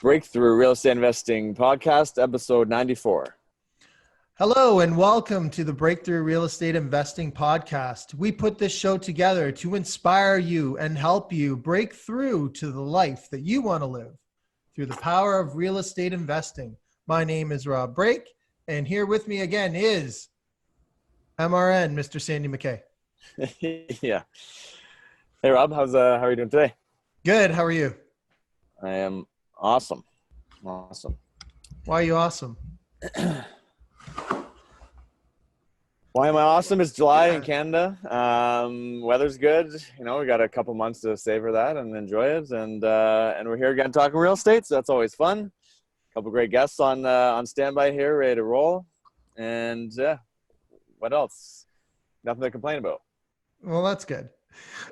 Breakthrough Real Estate Investing Podcast, episode 94. Hello and welcome to the Breakthrough Real Estate Investing Podcast. We put this show together to inspire you and help you break through to the life that you want to live through the power of real estate investing. My name is Rob Brake, and here with me again is MRN, Mr. Sandy McKay. Yeah. Hey, Rob, how are you doing today? Good. How are you? I am awesome. Awesome. Why are you awesome? Why am I awesome? It's July in Canada. Weather's good. You know, we got a couple months to savor that and enjoy it. And we're here again talking real estate, so that's always fun. A couple great guests on standby here, ready to roll. And what else? Nothing to complain about. Well, that's good.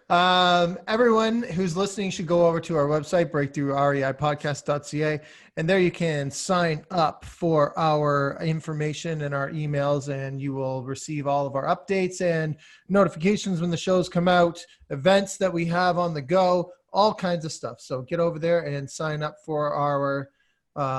Everyone who's listening should go over to our website, breakthroughreipodcast.ca, and there you can sign up for our information and our emails, and you will receive all of our updates and notifications when the shows come out, events that we have on the go, all kinds of stuff. So get over there and sign up for our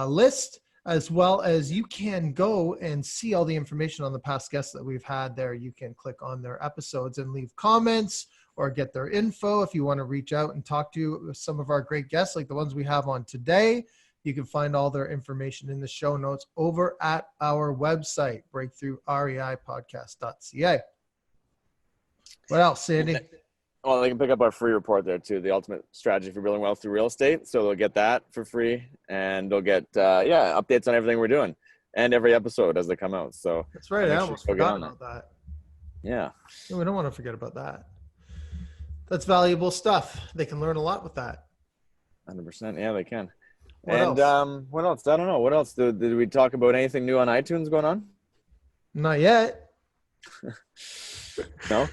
list, as well as you can go and see all the information on the past guests that we've had there. You can click on their episodes and leave comments or get their info. If you want to reach out and talk to some of our great guests, like the ones we have on today, you can find all their information in the show notes over at our website, breakthroughreipodcast.ca. What else, Sandy? Well, they can pick up our free report there too, the ultimate strategy for building wealth through real estate. So they'll get that for free, and they'll get updates on everything we're doing and every episode as they come out. So that's right. I almost forgot about that. Yeah. No, we don't want to forget about that. That's valuable stuff. They can learn a lot with that. 100%. Yeah, they can. What else? What else? I don't know. What else? Did we talk about anything new on iTunes going on? Not yet. No?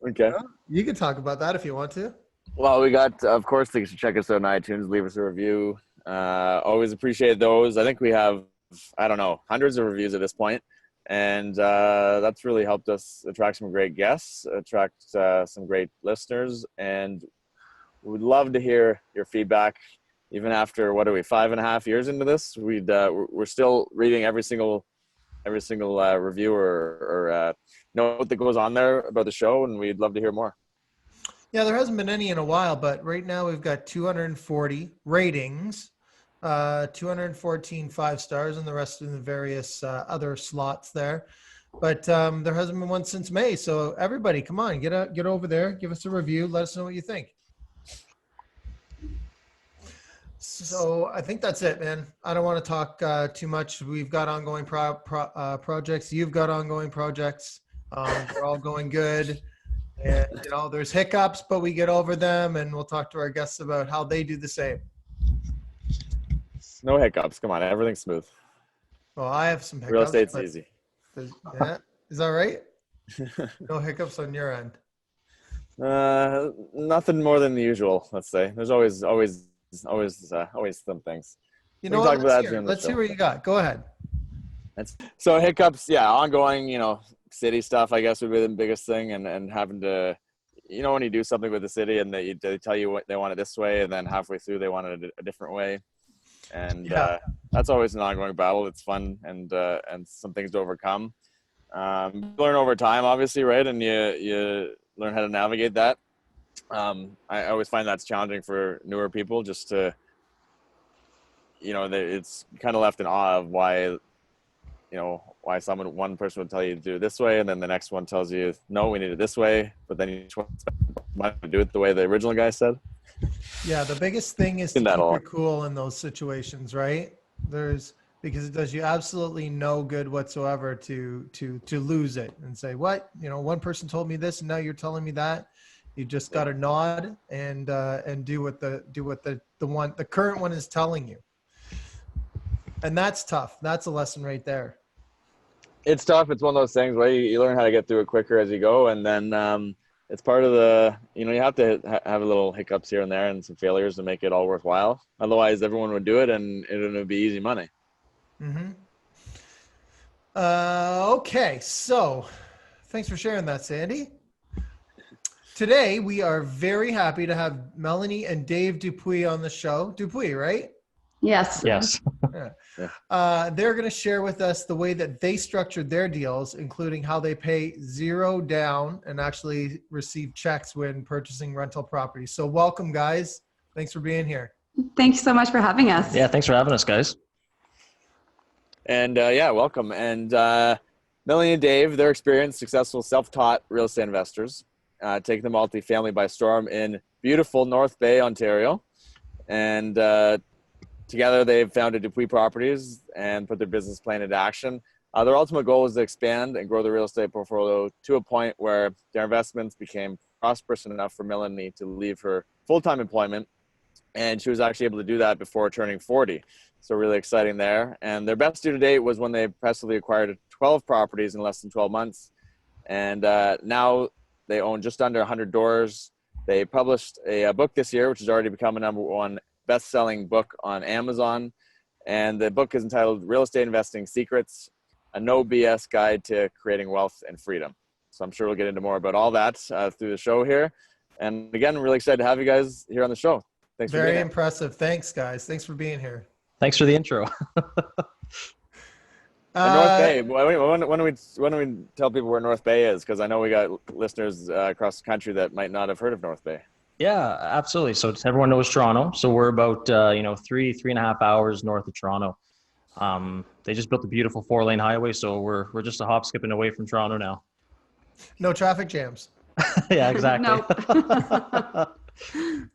Okay. You can talk about that if you want to. Well, we got, of course, they should check us out on iTunes, leave us a review. Always appreciate those. I think we have, hundreds of reviews at this point. And that's really helped us attract some great guests, attract some great listeners. And we'd love to hear your feedback. Even after, 5.5 years into this, we're still reading every single review or note that goes on there about the show, and we'd love to hear more. Yeah, there hasn't been any in a while, but right now we've got 240 ratings, 214 5 stars, and the rest in the various other slots there. But there hasn't been one since May. So everybody, come on, get over there, give us a review, let us know what you think. So I think that's it, man. I don't want to talk too much. We've got ongoing projects. You've got ongoing projects. They're all going good. And, there's hiccups, but we get over them, and we'll talk to our guests about how they do the same. No hiccups. Come on. Everything's smooth. Well, I have some hiccups. Real estate's easy. Yeah. Is that right? No hiccups on your end? Nothing more than the usual, let's say. There's always some things. You know what? Let's see what you got. Go ahead. So hiccups, ongoing, city stuff, I guess, would be the biggest thing. And having to, when you do something with the city and they tell you what they want it this way, and then halfway through they want it a different way. And that's always an ongoing battle. It's fun and some things to overcome. Learn over time, obviously, right? And you learn how to navigate that. I always find that's challenging for newer people, just to, it's kind of left in awe of why one person would tell you to do it this way, and then the next one tells you, no, we need it this way, but then you want to do it the way the original guy said. Yeah, the biggest thing is to keep it cool in those situations, right? Because it does you absolutely no good whatsoever to lose it and say, what, one person told me this and now you're telling me that. You just got to nod and do what the current one is telling you. And that's tough. That's a lesson right there. It's tough. It's one of those things where you learn how to get through it quicker as you go. And then it's part of the, you have to have a little hiccups here and there and some failures to make it all worthwhile. Otherwise, everyone would do it and it would be easy money. Mm-hmm. Okay. So thanks for sharing that, Sandy. Today, we are very happy to have Melanie and Dave Dupuis on the show. Dupuis, right? Yes. Yes. They're going to share with us the way that they structured their deals, including how they pay zero down and actually receive checks when purchasing rental properties. So welcome, guys. Thanks for being here. Thank you so much for having us. Yeah, thanks for having us, guys. And welcome. And Melanie and Dave, they're experienced, successful, self-taught real estate investors, taking the multifamily by storm in beautiful North Bay, Ontario. And together they've founded Dupuis Properties and put their business plan into action. Their ultimate goal is to expand and grow the real estate portfolio to a point where their investments became prosperous enough for Melanie to leave her full-time employment. And she was actually able to do that before turning 40. So really exciting there. And their best year to date was when they impressively acquired 12 properties in less than 12 months. And now they own just under 100 doors. They published a book this year, which has already become a #1 best-selling book on Amazon. And the book is entitled Real Estate Investing Secrets, a no BS guide to creating wealth and freedom. So I'm sure we'll get into more about all that through the show here. And again, I'm really excited to have you guys here on the show. Thanks for being here. Very impressive. Thanks, guys. Thanks for being here. Thanks for the intro. North Bay. When do we tell people where North Bay is? Because I know we got listeners across the country that might not have heard of North Bay. Yeah, absolutely. So everyone knows Toronto. So we're about 3.5 hours north of Toronto. They just built a beautiful 4-lane highway, so we're just a hop skipping away from Toronto now. No traffic jams. Yeah, exactly. No.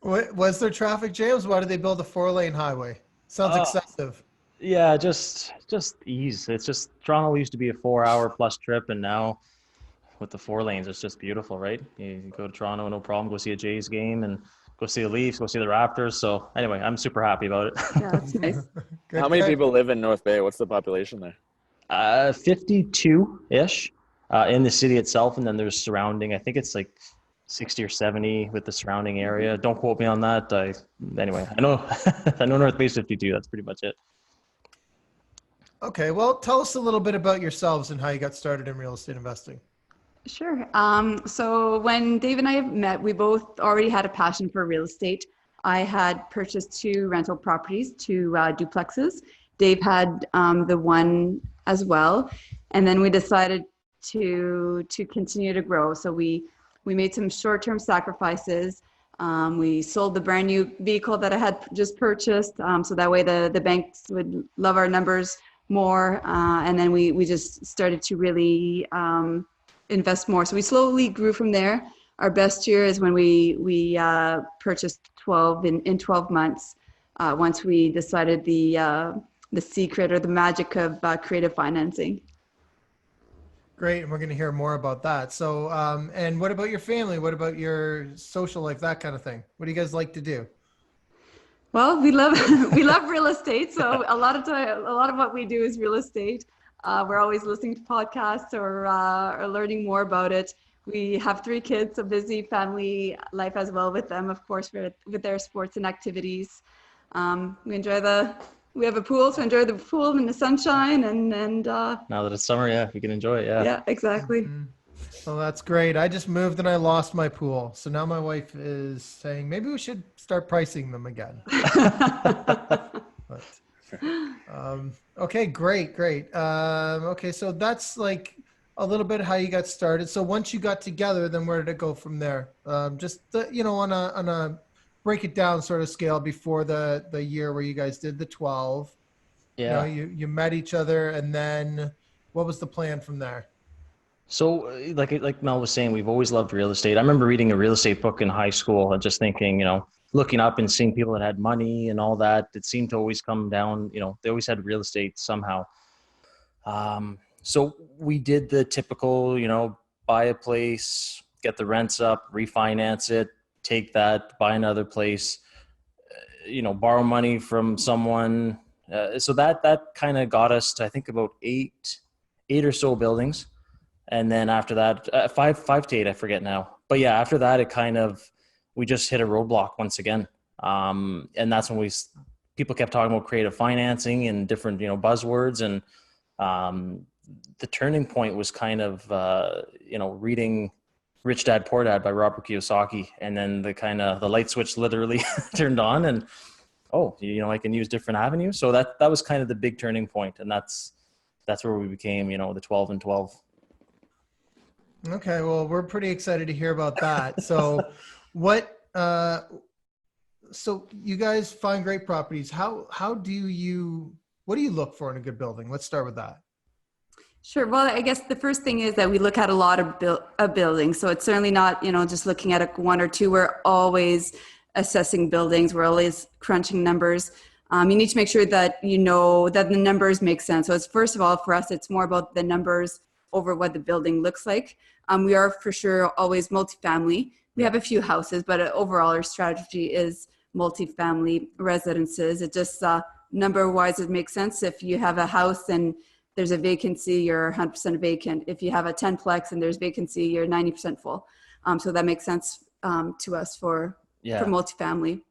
Was there traffic jams? Why did they build a 4-lane highway? Sounds excessive. Yeah, just ease. It's just Toronto used to be a 4-hour plus trip, and now with the 4 lanes, it's just beautiful, right? You go to Toronto, no problem. Go see a Jays game and go see the Leafs, go see the Raptors. So anyway, I'm super happy about it. Yeah, that's nice. Good, How many good. people live in North Bay? What's the population there? 52-ish in the city itself, and then there's surrounding. I think it's like 60 or 70 with the surrounding area. Don't quote me on that. Anyway, I know I know North Bay's 52. That's pretty much it. Okay, well, tell us a little bit about yourselves and how you got started in real estate investing. Sure. So when Dave and I met, we both already had a passion for real estate. I had purchased 2 rental properties, 2 duplexes. Dave had the one as well. And then we decided to continue to grow. So we made some short-term sacrifices. We sold the brand new vehicle that I had just purchased. So that way the banks would love our numbers more. And then we just started to really invest more. So we slowly grew from there. Our best year is when we purchased 12 in 12 months. Once we decided the secret or the magic of creative financing. Great, and we're going to hear more about that. So, and what about your family? What about your social life, that kind of thing? What do you guys like to do? Well, we love real estate. So a lot of what we do is real estate. We're always listening to podcasts or learning more about it. We have 3 kids, so busy family life as well with them, of course, with their sports and activities. We have a pool, so enjoy the pool and the sunshine and Now that it's summer, yeah, we can enjoy it. Yeah. yeah, exactly. Mm-hmm. Well, that's great. I just moved and I lost my pool. So now my wife is saying maybe we should start pricing them again. But, okay, great. Okay, so that's like a little bit how you got started. So once you got together, then where did it go from there? Just on a break it down sort of scale before the year where you guys did the 12. Yeah. You met each other, and then what was the plan from there? So like Mel was saying, we've always loved real estate. I remember reading a real estate book in high school and just thinking, looking up and seeing people that had money and all that, it seemed to always come down, they always had real estate somehow. So we did the typical, buy a place, get the rents up, refinance it, take that, buy another place, borrow money from someone. So that kind of got us to, I think, about eight or so buildings. And then after that, 5 to 8, I forget now. But yeah, after that, we just hit a roadblock once again. And that's when people kept talking about creative financing and different, buzzwords. And the turning point was reading Rich Dad, Poor Dad by Robert Kiyosaki. And then the light switch literally turned on. And oh, you know, I can use different avenues. So that was kind of the big turning point, and that's where we became, you know, the 12 and 12. Okay, well, we're pretty excited to hear about that. So, what? So you guys find great properties. How do you? What do you look for in a good building? Let's start with that. Sure. Well, I guess the first thing is that we look at a lot of buildings. So it's certainly not, you know, just looking at one or two. We're always assessing buildings. We're always crunching numbers. You need to make sure that you know that the numbers make sense. So it's, first of all, for us, it's more about the numbers over what the building looks like. We are for sure always multifamily. We have a few houses, but overall our strategy is multifamily residences. It just number-wise, it makes sense. If you have a house and there's a vacancy, you're 100% vacant. If you have a 10-plex and there's vacancy, you're 90% full. So that makes sense to us for multifamily.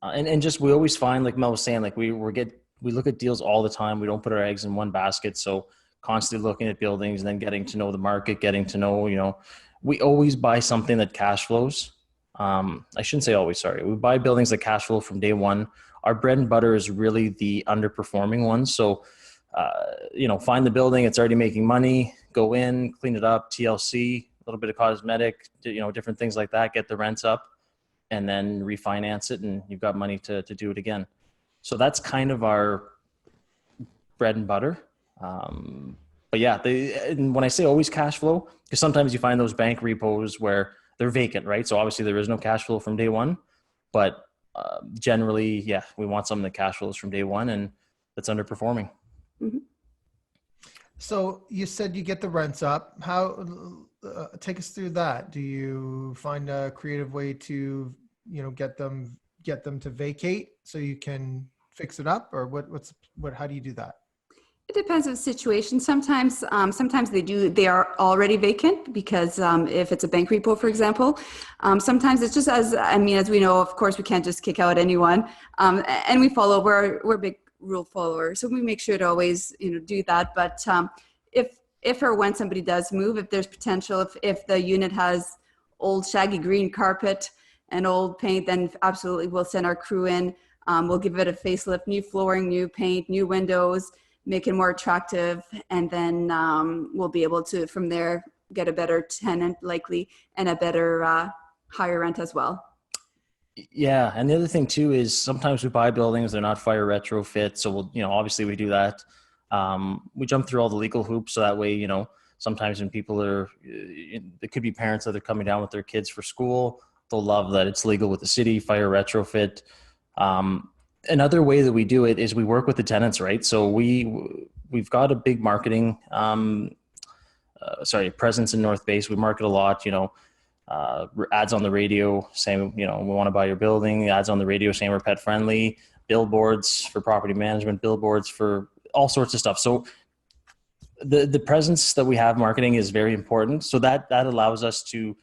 And just, we always find, like Mel was saying, like we look at deals all the time. We don't put our eggs in one basket. So constantly looking at buildings and then getting to know the market, getting to know, you know, we always buy something that cash flows. I shouldn't say always, sorry. We buy buildings that cash flow from day one. Our bread and butter is really the underperforming ones. So, you know, find the building, it's already making money, go in, clean it up, TLC, a little bit of cosmetic, you know, different things like that, get the rents up, and then refinance it, and you've got money to do it again. So that's kind of our bread and butter. But yeah, and when I say always cash flow, because sometimes you find those bank repos where they're vacant, right? So obviously there is no cash flow from day one, but generally, yeah, we want something that cash flows from day one and that's underperforming. Mm-hmm. So you said you get the rents up. How? Take us through that. Do you find a creative way to, you know, get them to vacate so you can fix it up, or what? How do you do that? It depends on the situation. Sometimes they are already vacant because if it's a bank repo, for example, sometimes it's just as we know, of course, we can't just kick out anyone, and we're big rule followers, so we make sure to always, you know, do that. But if or when somebody does move, if there's potential, if the unit has old shaggy green carpet and old paint, then absolutely we'll send our crew in. We'll give it a facelift, new flooring, new paint, new windows, make it more attractive, and then we'll be able to, from there, get a better tenant likely and a better higher rent as well. Yeah, and the other thing too is sometimes we buy buildings, they're not fire retrofit, so we'll, you know, obviously we do that. We jump through all the legal hoops, so that way, you know, sometimes when people are, it could be parents that are coming down with their kids for school, they'll love that it's legal with the city, fire retrofit. Another way that we do it is we work with the tenants, right? So we've got a big marketing, presence in North Bay. So we market a lot, you know, ads on the radio saying, you know, we want to buy your building, ads on the radio saying we're pet friendly, billboards for property management, billboards for all sorts of stuff. So the presence that we have marketing is very important. So that allows us to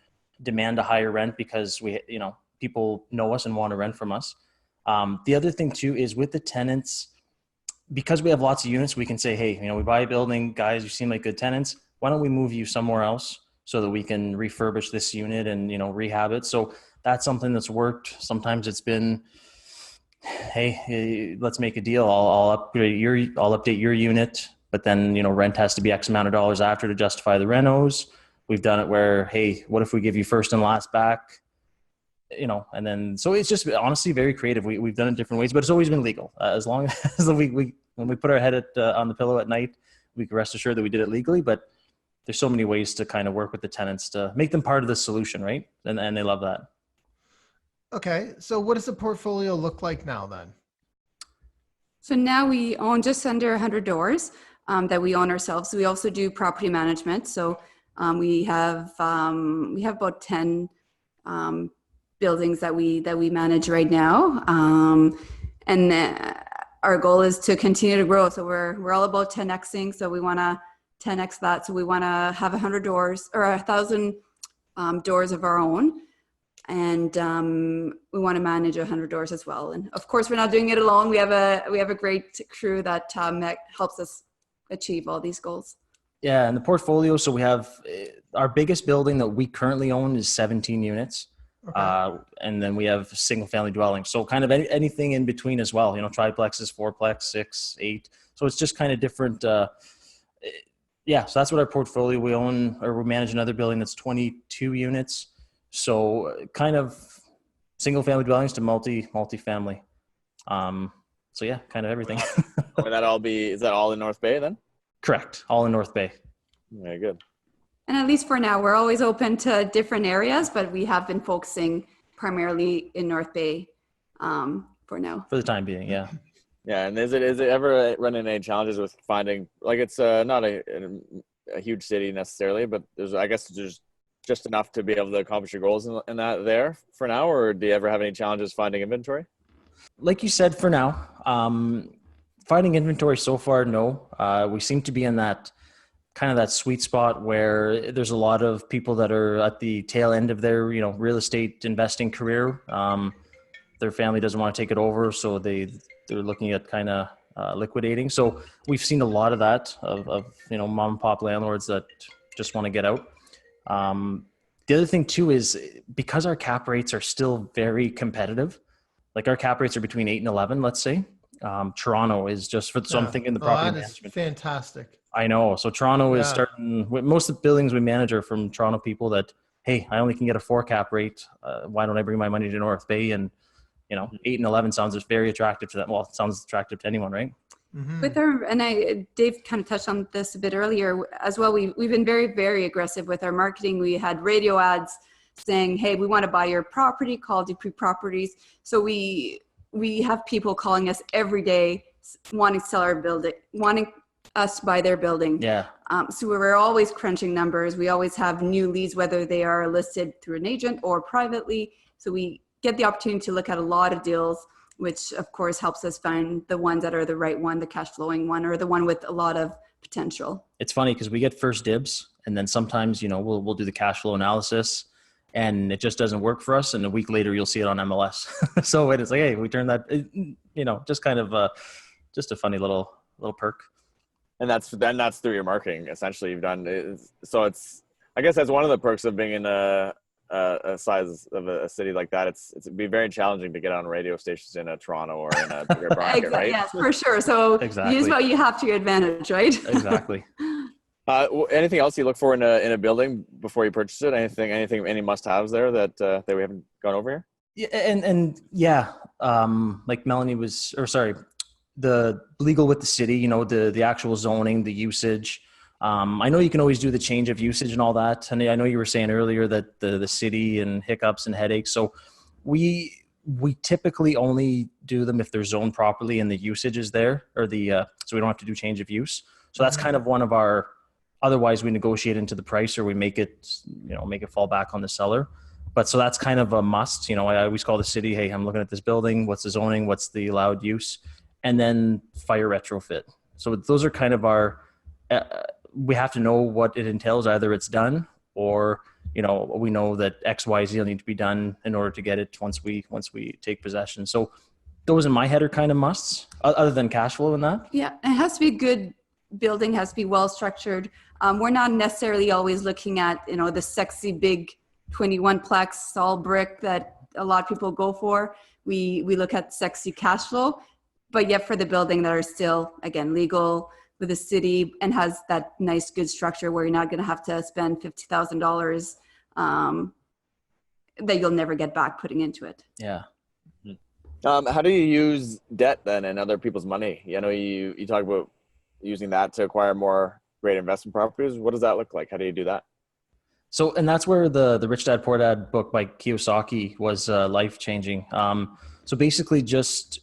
demand a higher rent because we, you know, people know us and want to rent from us. The other thing too is with the tenants, because we have lots of units, we can say, hey, you know, we buy a building, guys, you seem like good tenants. Why don't we move you somewhere else so that we can refurbish this unit and, you know, rehab it? So that's something that's worked. Sometimes it's been, hey, let's make a deal. I'll update your unit, but then, you know, rent has to be X amount of dollars after to justify the renos. We've done it where, hey, what if we give you first and last back? You know, and then, so it's just honestly very creative. We've done it different ways, but it's always been legal. As long as when we put our head on the pillow at night, we can rest assured that we did it legally, but there's so many ways to kind of work with the tenants to make them part of the solution. Right. And they love that. Okay. So what does the portfolio look like now then? So now we own just under 100 doors that we own ourselves. We also do property management. So we have about 10 buildings that we manage right now, and our goal is to continue to grow. So we're all about 10xing. So we want to 10x that. So we want to have 100 doors or 1,000 doors of our own, and we want to manage 100 doors as well. And of course, we're not doing it alone. We have a great crew that helps us achieve all these goals. Yeah, and the portfolio. So we have our biggest building that we currently own is 17 units. Okay. And then we have single family dwellings. So kind of anything in between as well, triplexes, fourplex, 6, 8. So it's just kind of different. Yeah. So that's what our portfolio, we own, or we manage another building that's 22 units. So kind of single family dwellings to multi-family. So yeah, kind of everything. Would that all be, is that all in North Bay then? Correct. All in North Bay. Very good. And at least for now, we're always open to different areas, but we have been focusing primarily in North Bay for now. For the time being, yeah. Yeah, and is it ever running any challenges with finding, like, it's not a huge city necessarily, but I guess there's just enough to be able to accomplish your goals in that there for now, or do you ever have any challenges finding inventory? Like you said, for now, finding inventory so far, no. We seem to be in that kind of that sweet spot where there's a lot of people that are at the tail end of their, real estate investing career. Their family doesn't want to take it over, so they're looking at kind of liquidating. So we've seen a lot of that of mom and pop landlords that just want to get out. The other thing too is because our cap rates are still very competitive, like our cap rates are between 8 and 11, let's say. Toronto is just so I'm thinking the property management. Fantastic. I know. So Toronto is starting, most of the buildings we manage are from Toronto people that, hey, I only can get a 4 cap rate. Why don't I bring my money to North Bay? And 8 and 11 sounds just very attractive to them. Well, it sounds attractive to anyone, right? Mm-hmm. With Dave kind of touched on this a bit earlier as well. We've been very, very aggressive with our marketing. We had radio ads saying, hey, we want to buy your property, call Dupuis Properties. So we have people calling us every day wanting to sell our building, wanting us to buy their building. Yeah. So we're always crunching numbers. We always have new leads, whether they are listed through an agent or privately. So we get the opportunity to look at a lot of deals, which of course helps us find the ones that are the right one, the cash flowing one, or the one with a lot of potential. It's funny because we get first dibs, and then sometimes, we'll do the cash flow analysis and it just doesn't work for us. And a week later you'll see it on MLS. So it's like, hey, we turned that, just kind of just a funny little perk. And that's through your marketing. Essentially you've done it. So I guess that's one of the perks of being in a size of a city like that. It'd be very challenging to get on radio stations in a Toronto or in a bigger market, right? Yes, for sure. So Exactly. Use what you have to your advantage, right? Exactly. Anything else you look for in a building before you purchase it? Any must-haves there that we haven't gone over here? Yeah, and yeah, like Melanie the legal with the city, the actual zoning, the usage. I know you can always do the change of usage and all that. And I know you were saying earlier that the city and hiccups and headaches. So we typically only do them if they're zoned properly and the usage is there, or so we don't have to do change of use. So that's kind of one of our, otherwise we negotiate into the price or we make it fall back on the seller. But so that's kind of a must. I always call the city, hey, I'm looking at this building. What's the zoning? What's the allowed use? And then fire retrofit. So those are kind of our, we have to know what it entails. Either it's done or, we know that X, Y, Z will need to be done in order to get it once we take possession. So those in my head are kind of musts other than cash flow and that. Yeah, it has to be a good building, has to be well structured. We're not necessarily always looking at, the sexy big 21-plex all brick that a lot of people go for. We look at sexy cash flow, but yet for the building that are still, again, legal with the city and has that nice, good structure where you're not going to have to spend $50,000 that you'll never get back putting into it. Yeah. How do you use debt then and other people's money? You talk about using that to acquire more great investment properties. What does that look like? How do you do that? So, and that's where the Rich Dad Poor Dad book by Kiyosaki was life changing. So basically just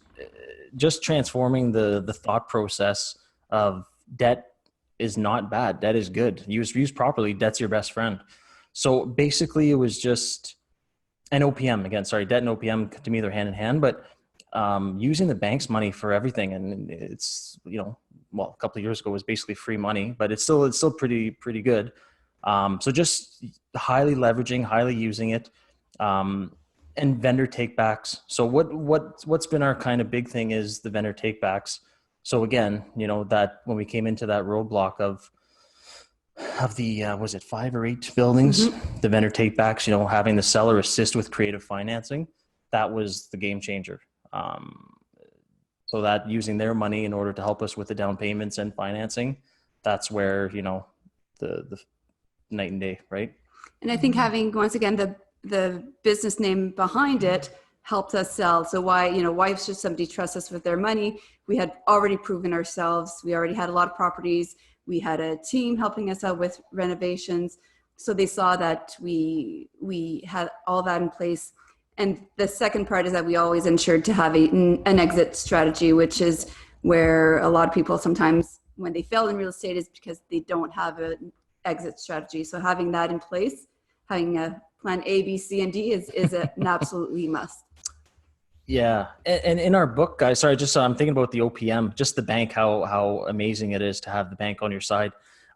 transforming the thought process of debt is not bad. Debt is good. Used properly, debt's your best friend. So basically it was just an OPM again, sorry, debt and OPM to me, they're hand in hand, but using the bank's money for everything. And it's, a couple of years ago it was basically free money, but it's still pretty good. So just highly leveraging, highly using it, and vendor takebacks. So what's been our kind of big thing is the vendor takebacks. So again, that when we came into that roadblock of of the, was it 5 or 8 buildings, the vendor take backs, you know, having the seller assist with creative financing, that was the game changer. So that using their money in order to help us with the down payments and financing, that's where, you know, the night and day, right? And I think having, once again, the business name behind it helped us sell. So why should somebody trust us with their money? We had already proven ourselves. We already had a lot of properties. We had a team helping us out with renovations. So they saw that we had all that in place. And the second part is that we always ensured to have an exit strategy, which is where a lot of people sometimes, when they fail in real estate, is because they don't have an exit strategy. So having that in place, having a plan A, B, C, and D is an absolutely must. Yeah. And in our book, guys, sorry, just I'm thinking about the OPM, just the bank, how amazing it is to have the bank on your side.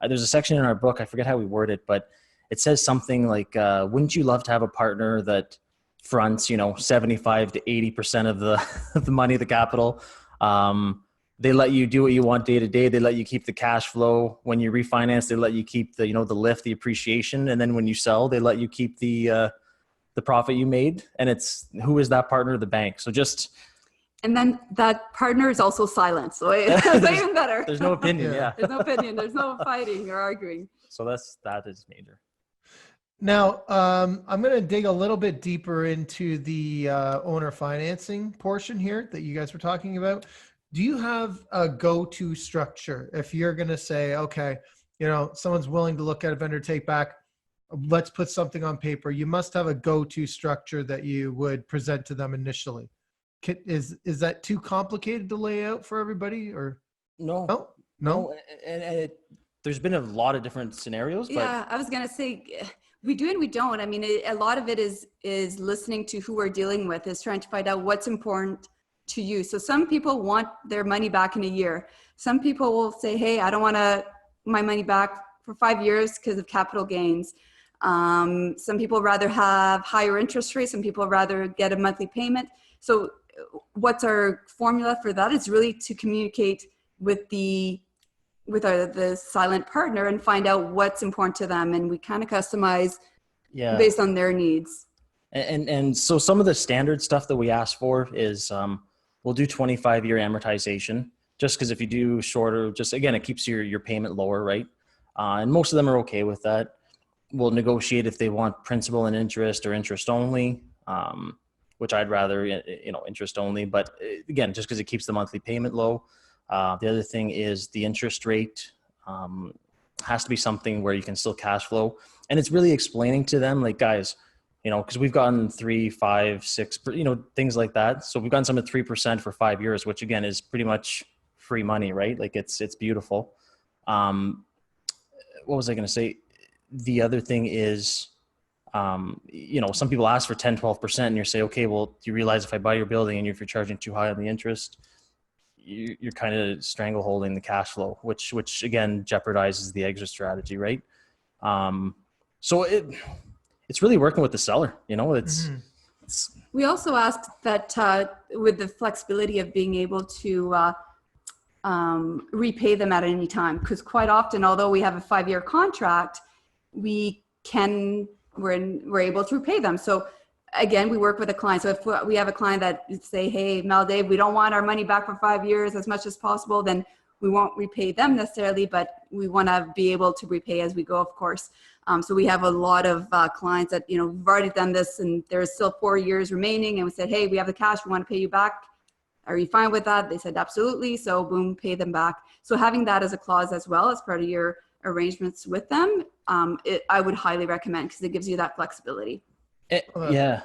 There's a section in our book, I forget how we word it, but it says something like, wouldn't you love to have a partner that fronts, you know, 75 to 80% of the money, the capital? They let you do what you want day to day. They let you keep the cash flow. When you refinance, they let you keep the, you know, the lift, the appreciation. And then when you sell, they let you keep the profit you made. And it's, who is that partner? The bank. So just, and then that partner is also silent. So it's even better. There's no opinion. Yeah. There's no opinion. There's no fighting or arguing. So that is major. Now, I'm going to dig a little bit deeper into the owner financing portion here that you guys were talking about. Do you have a go-to structure? If you're going to say, okay, you know, someone's willing to look at a vendor take back, let's put something on paper. You must have a go-to structure that you would present to them initially. Is that too complicated to lay out for everybody, or No. And there's been a lot of different scenarios. Yeah, I was going to say, we do and we don't. I mean, a lot of it is listening to who we're dealing with, is trying to find out what's important to you. So some people want their money back in a year. Some people will say, hey, I don't want my money back for 5 years because of capital gains. Some people rather have higher interest rates. Some people rather get a monthly payment. So what's our formula for that is really to communicate with the silent partner and find out what's important to them. And we kind of customize based on their needs. And so some of the standard stuff that we ask for is, we'll do 25-year amortization, just because if you do shorter, just again, it keeps your payment lower, right? And most of them are okay with that. We'll negotiate if they want principal and interest or interest only, which I'd rather, you know, interest only. But again, just because it keeps the monthly payment low. The other thing is the interest rate has to be something where you can still cash flow. And it's really explaining to them, like, guys, you know, because we've gotten 3, 5, 6, you know, things like that. So we've gotten some at 3% for 5 years, which again is pretty much free money, right? Like it's beautiful. What was I going to say? The other thing is, you know, some people ask for 10, 12% and you say, okay, well, do you realize if I buy your building and if you're charging too high on the interest, you're kind of strangleholding the cash flow, which again jeopardizes the exit strategy, right? So it's really working with the seller, you know. It's we also asked that with the flexibility of being able to repay them at any time, because quite often, although we have a 5-year contract, we're able to repay them. So again, we work with a client. So if we have a client that say, hey, Mel, Dave, we don't want our money back for 5 years as much as possible, then we won't repay them necessarily, but we want to be able to repay as we go, of course. So we have a lot of clients that, you know, we've already done this and there's still 4 years remaining. And we said, hey, we have the cash, we want to pay you back. Are you fine with that? They said, absolutely. So boom, pay them back. So having that as a clause as well as part of your arrangements with them, I would highly recommend, because it gives you that flexibility. Yeah.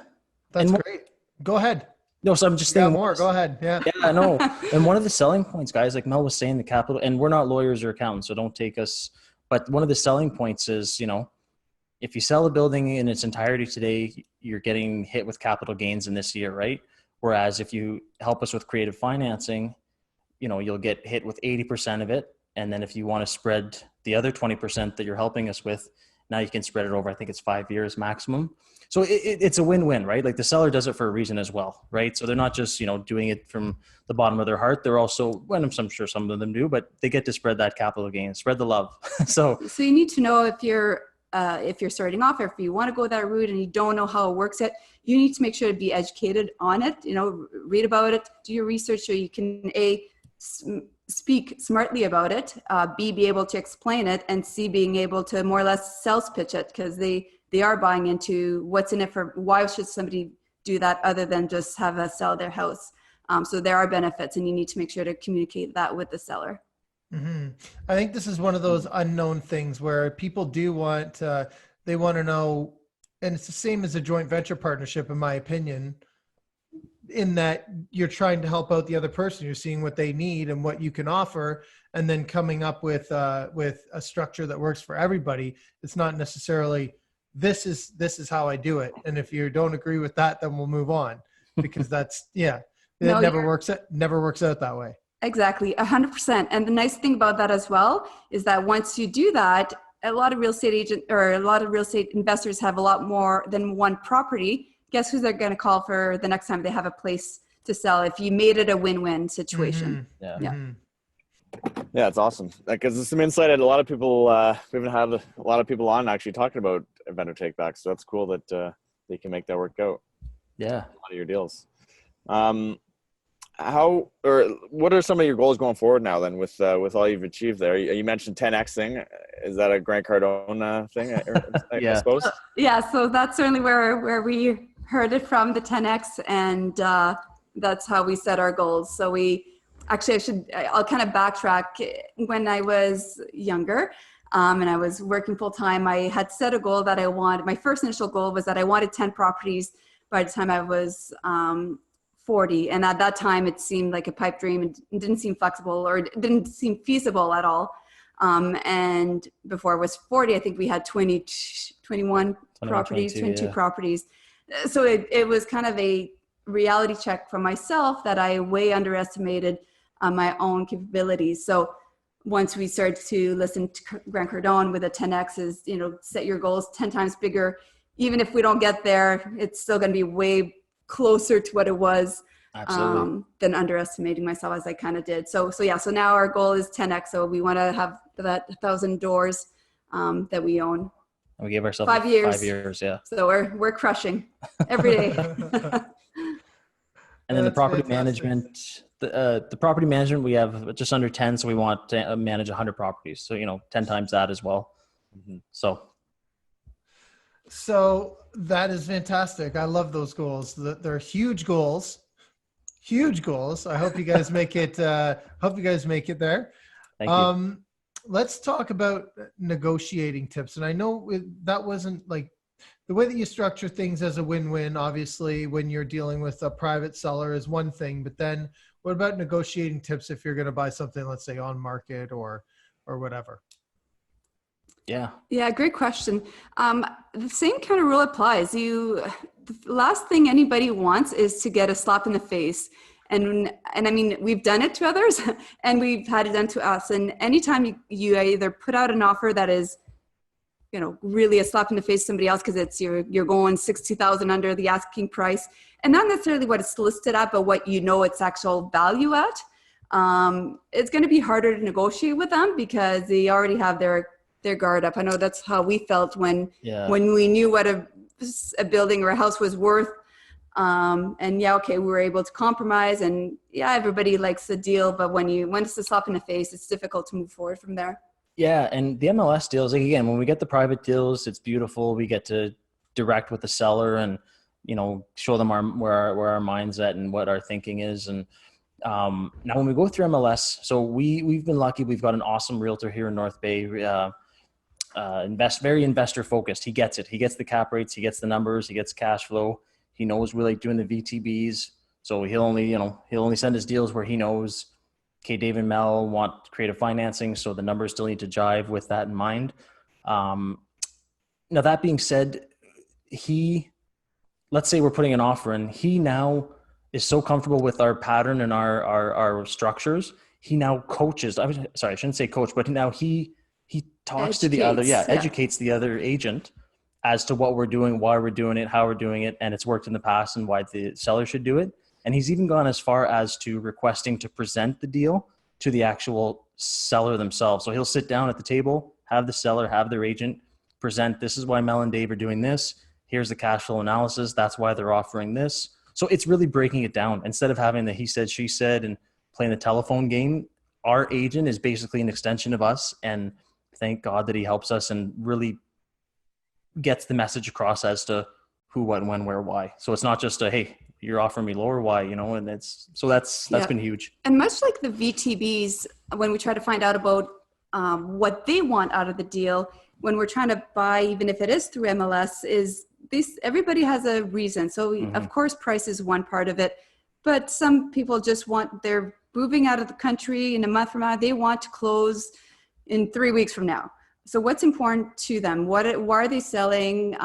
That's great. Go ahead. No, so I'm just saying more. Go ahead. Yeah. Yeah, no. And one of the selling points, guys, like Mel was saying, the capital, and we're not lawyers or accountants, so don't take us, but one of the selling points is, you know, if you sell a building in its entirety today, you're getting hit with capital gains in this year, right? Whereas if you help us with creative financing, you know, you'll get hit with 80% of it. And then if you want to spread the other 20% that you're helping us with, Now you can spread it over, I think it's 5 years maximum. So it's a win-win, right? Like the seller does it for a reason as well, right? So they're not just, doing it from the bottom of their heart. They're also, well, I'm sure some of them do, but they get to spread that capital gain, spread the love. So you need to know if you're starting off, or if you want to go that route and you don't know how it works yet, you need to make sure to be educated on it, read about it, do your research so you can speak smartly about it, B, be able to explain it, and C, being able to more or less sales pitch it, because they are buying into what's in it for, why should somebody do that other than just have us sell their house? So there are benefits, and you need to make sure to communicate that with the seller. Mm-hmm. I think this is one of those unknown things where people do want, they want to know, and it's the same as a joint venture partnership, in my opinion, in that you're trying to help out the other person. You're seeing what they need and what you can offer, and then coming up with a structure that works for everybody. It's not necessarily, this is how I do it, and if you don't agree with that, then we'll move on, because that's, it never works out that way. Exactly, 100%. And the nice thing about that as well is that once you do that, a lot of real estate investors have a lot more than one property. Guess who they're going to call for the next time they have a place to sell, if you made it a win-win situation. Mm-hmm. Yeah. Mm-hmm. Yeah, it's awesome. Because it's some insight. A lot of people, we haven't had a lot of people on actually talking about vendor take back. So that's cool that they can make that work out. Yeah, A lot of your deals. What are some of your goals going forward now then with all you've achieved there? You mentioned 10X thing. Is that a Grant Cardone thing? I suppose. Yeah, so that's certainly where we heard it from, the 10X, and that's how we set our goals. So I'll kind of backtrack. When I was younger, and I was working full time, I had set a goal that my first initial goal was that I wanted 10 properties by the time I was 40. And at that time, it seemed like a pipe dream. It didn't seem flexible, or it didn't seem feasible at all. And before I was 40, I think we had 21 properties, 22 properties. So it was kind of a reality check for myself that I way underestimated my own capabilities. So once we started to listen to Grant Cardone with the 10X's, set your goals 10 times bigger. Even if we don't get there, it's still going to be way closer to what it was than underestimating myself, as I kind of did. So now our goal is 10X. So we want to have that 1,000 doors that we own. And we gave ourselves 5 years. 5 years, yeah. So we're crushing every day. And then the property management, the property management, we have just under 10. So we want to manage 100 properties. So, 10 times that as well. Mm-hmm. So that is fantastic. I love those goals. They're huge goals. Huge goals. I hope you guys make it. Hope you guys make it there. Thank you. Let's talk about negotiating tips. And I know that wasn't like the way that you structure things as a win-win. Obviously, when you're dealing with a private seller is one thing, but then what about negotiating tips if you're going to buy something, let's say on market or whatever? Yeah, great question. The same kind of rule applies. The last thing anybody wants is to get a slap in the face. And I mean, we've done it to others and we've had it done to us. And anytime you either put out an offer that is, really a slap in the face to somebody else, because it's you're going 60,000 under the asking price, and not necessarily what it's listed at, but what its actual value at, it's going to be harder to negotiate with them because they already have their guard up. I know that's how we felt when we knew what a building or a house was worth. We were able to compromise, and everybody likes the deal, but when it's a slap in the face, it's difficult to move forward from there. Yeah. And the MLS deals, like, again, when we get the private deals, it's beautiful. We get to direct with the seller and, show them where our mind's at and what our thinking is. And, now when we go through MLS, so we've been lucky. We've got an awesome realtor here in North Bay, very investor focused. He gets it. He gets the cap rates. He gets the numbers. He gets cash flow. He knows we like doing the VTBs. So he'll only send his deals where he knows, okay, Dave and Mel want creative financing. So the numbers still need to jive with that in mind. Now that being said, let's say we're putting an offer in, he now is so comfortable with our pattern and our structures. He now coaches. I shouldn't say coach, but now he he talks to the other, educates the other agent as to what we're doing, why we're doing it, how we're doing it, and it's worked in the past and why the seller should do it. And he's even gone as far as to requesting to present the deal to the actual seller themselves. So he'll sit down at the table, have the seller, have their agent present, this is why Mel and Dave are doing this. Here's the cash flow analysis. That's why they're offering this. So it's really breaking it down. Instead of having the he said, she said, and playing the telephone game, our agent is basically an extension of us. And thank God that he helps us and really gets the message across as to who, what, when, where, why. So it's not just a, hey, you're offering me lower, why, you know, and that's been huge. And much like the VTBs, when we try to find out about what they want out of the deal, when we're trying to buy, even if it is through MLS, is this, everybody has a reason. So of course, price is one part of it, but some people just want, they're moving out of the country in a month from now, they want to close in 3 weeks from now. So what's important to them? Why are they selling?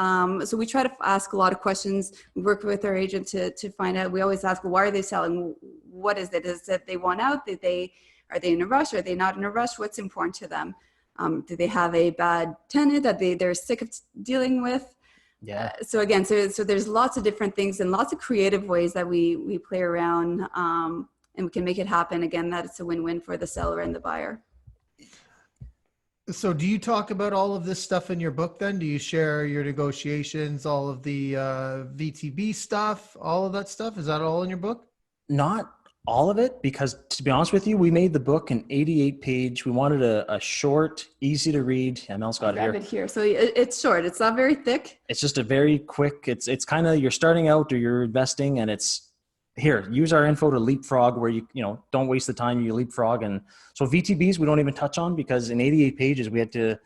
So we try to ask a lot of questions. We work with our agent to find out. We always ask, well, why are they selling? What is it? Is it they want out? Are they in a rush? Are they not in a rush? What's important to them? Do they have a bad tenant that they're sick of dealing with? Yeah. So again, so there's lots of different things and lots of creative ways that we play around, and we can make it happen. Again, that it's a win-win for the seller and the buyer. So do you talk about all of this stuff in your book then? Do you share your negotiations, all of the VTB stuff, all of that stuff? Is that all in your book? Not all of it, because to be honest with you, we made the book an 88-page. We wanted a short, easy to read. ML's got it here. So it's short. It's not very thick. It's just a very quick, it's kind of, you're starting out or you're investing, and it's here, use our info to leapfrog where you know, don't waste the time, you leapfrog. And so VTBs, we don't even touch on, because in 88 pages, we had to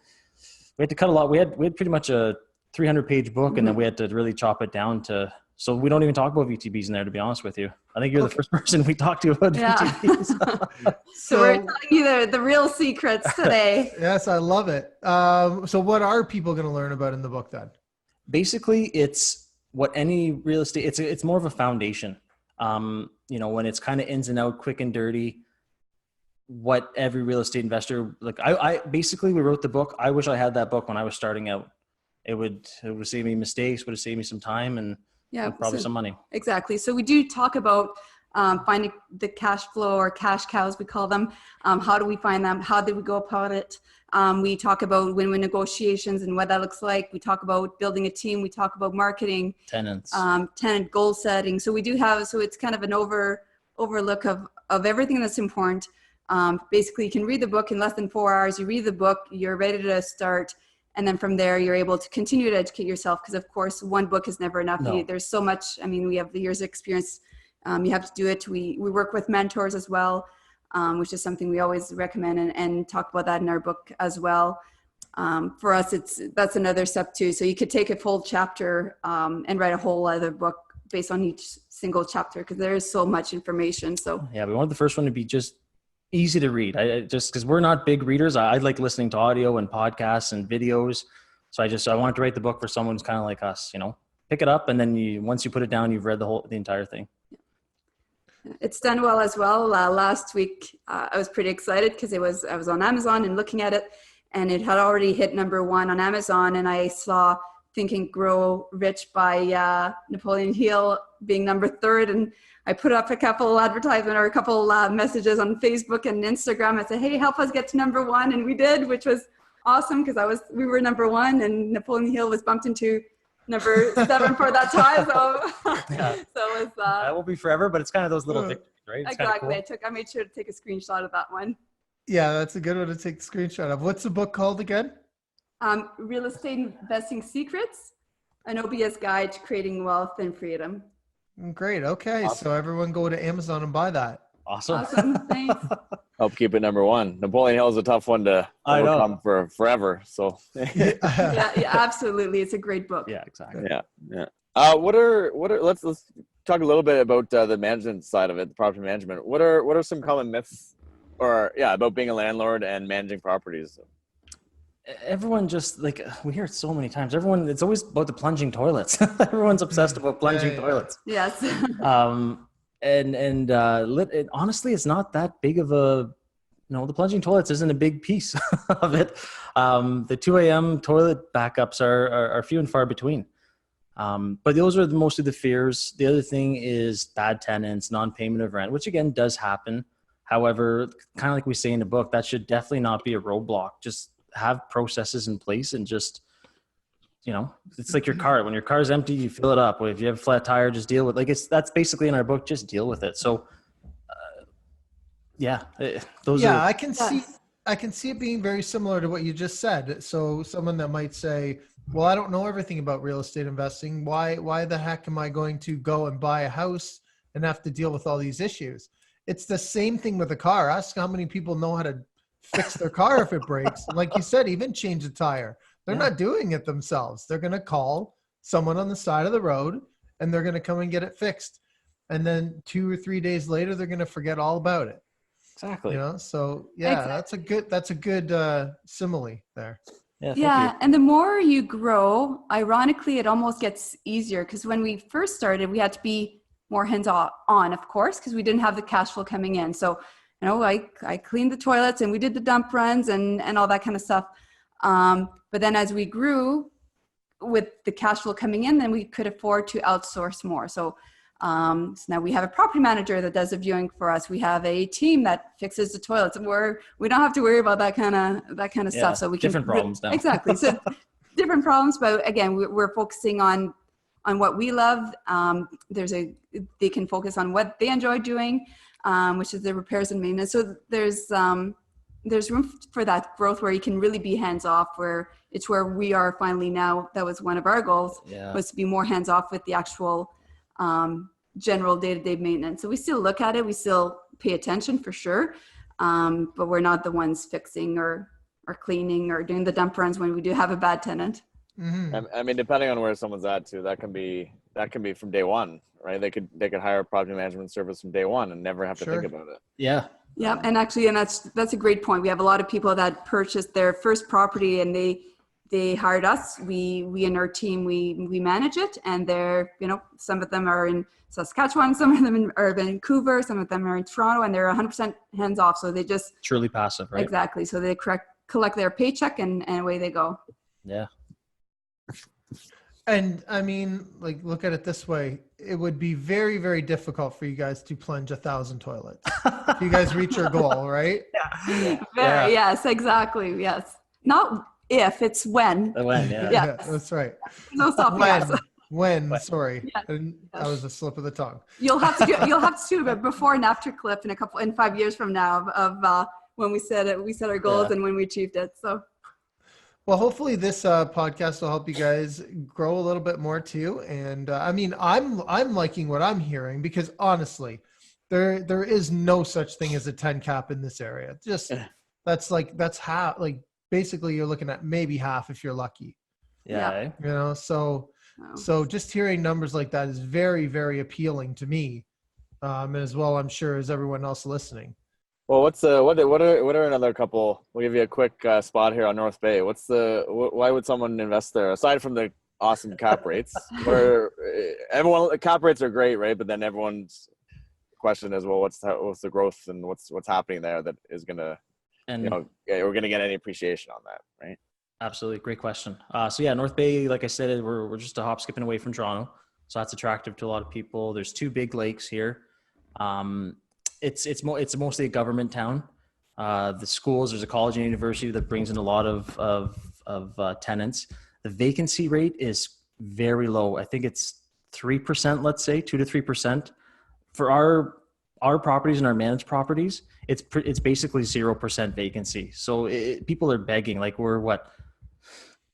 cut a lot. We had pretty much a 300-page book, and then we had to really chop it down to, so we don't even talk about VTBs in there, to be honest with you. I think you're the first person we talked to about VTBs. So we're telling you the real secrets today. Yes, I love it. So what are people going to learn about in the book then? Basically, it's what any real estate, it's more of a foundation. You know, when it's kind of ins and out, quick and dirty, what every real estate investor, like I basically, we wrote the book. I wish I had that book when I was starting out. It would save me mistakes, would have saved me some time and probably some money. Exactly. So we do talk about finding the cash flow, or cash cows, we call them. How do we find them? How did we go about it? We talk about win-win negotiations and what that looks like. We talk about building a team. We talk about marketing, tenant goal setting. So we do have, so it's kind of an overlook of everything that's important. Basically, you can read the book in less than 4 hours. You read the book, you're ready to start. And then from there, you're able to continue to educate yourself, because of course, one book is never enough. No. There's so much. I mean, we have the years of experience. You have to do it. We work with mentors as well, which is something we always recommend and talk about that in our book as well. For us, that's another step too. So you could take a full chapter and write a whole other book based on each single chapter, because there is so much information. So yeah, we wanted the first one to be just easy to read. I just, because we're not big readers. I like listening to audio and podcasts and videos. So I wanted to write the book for someone who's kind of like us, you know, pick it up, and then once you put it down, you've read the entire thing. It's done well as well. Last week, I was pretty excited because I was on Amazon and looking at it, and it had already hit #1 on Amazon. And I saw Think and Grow Rich by Napoleon Hill being #3. And I put up a couple advertisement or a couple messages on Facebook and Instagram. I said, hey, help us get to #1. And we did, which was awesome, because we were #1, and Napoleon Hill was bumped into #7 for that time. So it was, that will be forever, but it's kind of those little victories, right? It's exactly. cool. I made sure to take a screenshot of that one. Yeah, that's a good one to take a screenshot of. What's the book called again? Real Estate Investing Secrets, an OBS guide to creating wealth and freedom. Great. Okay. Awesome. So everyone go to Amazon and buy that. Awesome. Thanks. Help keep it *1. Napoleon Hill is a tough one to overcome for forever. So yeah, absolutely. It's a great book. Yeah, exactly. Yeah. What are let's talk a little bit about the management side of it, the property management. What are some common myths about being a landlord and managing properties? Everyone just, like, we hear it so many times. It's always about the plunging toilets. Everyone's obsessed about plunging toilets. Yes. Honestly, it's not that big of a no, the plunging toilets isn't a big piece of it. The 2 a.m. toilet backups are few and far between. But those are mostly the fears. The other thing is bad tenants, non-payment of rent, which again does happen. However, kind of like we say in the book, that should definitely not be a roadblock. Just have processes in place and just, it's like your car. When your car is empty, you fill it up. If you have a flat tire, just deal with that's basically in our book, just deal with it. So I can see it being very similar to what you just said. So someone that might say, well, I don't know everything about real estate investing. Why the heck am I going to go and buy a house and have to deal with all these issues? It's the same thing with a car. Ask how many people know how to fix their car if it breaks. Like you said, even change a tire. They're not doing it themselves. They're going to call someone on the side of the road and they're going to come and get it fixed. And then 2 or 3 days later, they're going to forget all about it. Exactly. So exactly. That's a good simile there. Yeah. And the more you grow, ironically, it almost gets easier, because when we first started, we had to be more hands on, of course, because we didn't have the cash flow coming in. So, I cleaned the toilets and we did the dump runs and all that kind of stuff. But then as we grew with the cash flow coming in, then we could afford to outsource more. So now we have a property manager that does the viewing for us. We have a team that fixes the toilets. We don't have to worry about that kind of stuff. So we can different problems now. Exactly. So different problems, but again, we're focusing on what we love. They can focus on what they enjoy doing, which is the repairs and maintenance. So there's room for that growth where you can really be hands off, where we are finally now. That was one of our goals, was to be more hands off with the actual general day-to-day maintenance. So we still look at it, we still pay attention for sure, but we're not the ones fixing or cleaning or doing the dump runs when we do have a bad tenant. Mm-hmm. I mean, depending on where someone's at too, that can be from day one, right? They could hire a property management service from day one and never have to think about it. Yeah, and actually, and that's a great point. We have a lot of people that purchased their first property and they hired us. We in our team, we manage it, and they're, some of them are in Saskatchewan, some of them are in Vancouver, some of them are in Toronto, and they're 100% hands off. So they just truly passive, right? Exactly. So they collect their paycheck and away they go. Yeah. And I mean, look at it this way. It would be very, very difficult for you guys to plunge 1,000 toilets. If you guys reach your goal, right? Yes, exactly. Yes. Not if, it's when. When, yeah, that's right. No stopping. When, sorry. Yeah. That was a slip of the tongue. You'll have to do a before and after clip in 5 years from now of when we set our goals and when we achieved it. So. Well, hopefully this podcast will help you guys grow a little bit more too. And I mean, I'm liking what I'm hearing, because honestly, there is no such thing as a 10 cap in this area. Just that's half. Basically, you're looking at maybe half if you're lucky. Yeah. So just hearing numbers like that is very, very appealing to me, as well, I'm sure, as everyone else listening. Well, what are another couple? We'll give you a quick spot here on North Bay. Why would someone invest there aside from the awesome cap rates? Where cap rates are great, right? But then everyone's question is, well, what's the growth and what's happening there that is gonna, we're gonna get any appreciation on that, right? Absolutely, great question. North Bay, like I said, we're just a hop, skipping away from Toronto, so that's attractive to a lot of people. There's 2 big lakes here. It's mostly a government town. The schools, there's a college and university that brings in a lot of tenants. The vacancy rate is very low. I think it's 3%, let's say 2 to 3%. For our properties and our managed properties, it's basically 0% vacancy. So people are begging, we're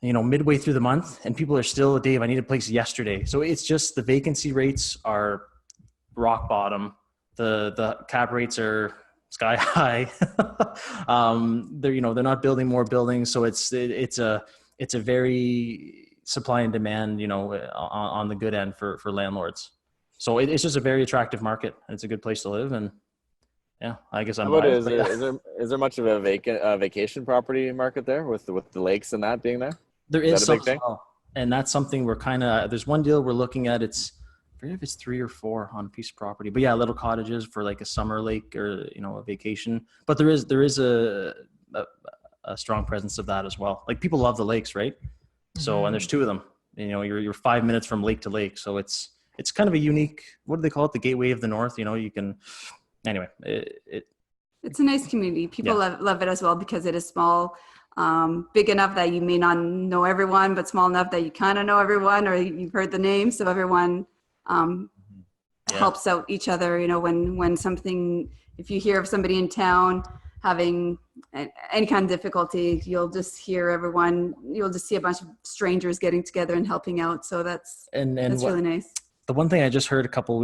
midway through the month and people are still, Dave, I need a place yesterday. So it's just the vacancy rates are rock bottom. The cap rates are sky high. They're not building more buildings, so it's a very supply and demand, on the good end for landlords. So it's just a very attractive market. It's a good place to live, and I guess I'm biased. Is there much of a vacation property market there with the lakes and that being there? There is some, and that's something we're there's one deal we're looking at. It's forget if it's 3 or 4 on a piece of property, but yeah, little cottages for like a summer lake or, you know, a vacation. But there is a strong presence of that as well. Like people love the lakes, right? So, and there's 2 of them, you know, you're 5 minutes from lake to lake. So it's kind of a unique, what do they call it? The gateway of the North, you know, you can, anyway, it's a nice community. People love it as well because it is small, big enough that you may not know everyone, but small enough that you kind of know everyone or you've heard the name. So everyone helps out each other, you know, when something, if you hear of somebody in town having any kind of difficulty, you'll just hear you'll just see a bunch of strangers getting together and helping out. So that's really nice. The one thing I just heard a couple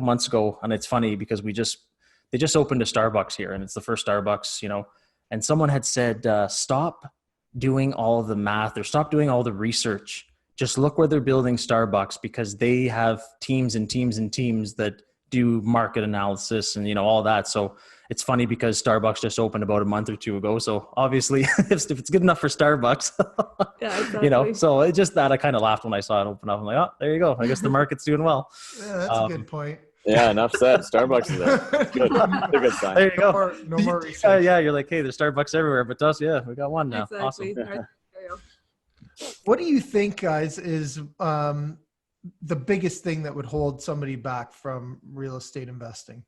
months ago, and it's funny because they just opened a Starbucks here and it's the first Starbucks, you know, and someone had said, stop doing all the math or stop doing all the research. Just look where they're building Starbucks because they have teams and teams and teams that do market analysis and, you know, all that. So it's funny because Starbucks just opened about a month or 2 ago. So obviously if it's good enough for Starbucks, yeah, exactly. you know, so it's just that I kind of laughed when I saw it open up. I'm like, oh, there you go. I guess the market's doing well. Yeah, that's a good point. Yeah, enough said. Starbucks is there. It's good. It's a good sign. There you go. No more research. Yeah, you're like, hey, there's Starbucks everywhere, but to us, yeah, we got one now. Exactly. Awesome. What do you think, guys, is the biggest thing that would hold somebody back from real estate investing?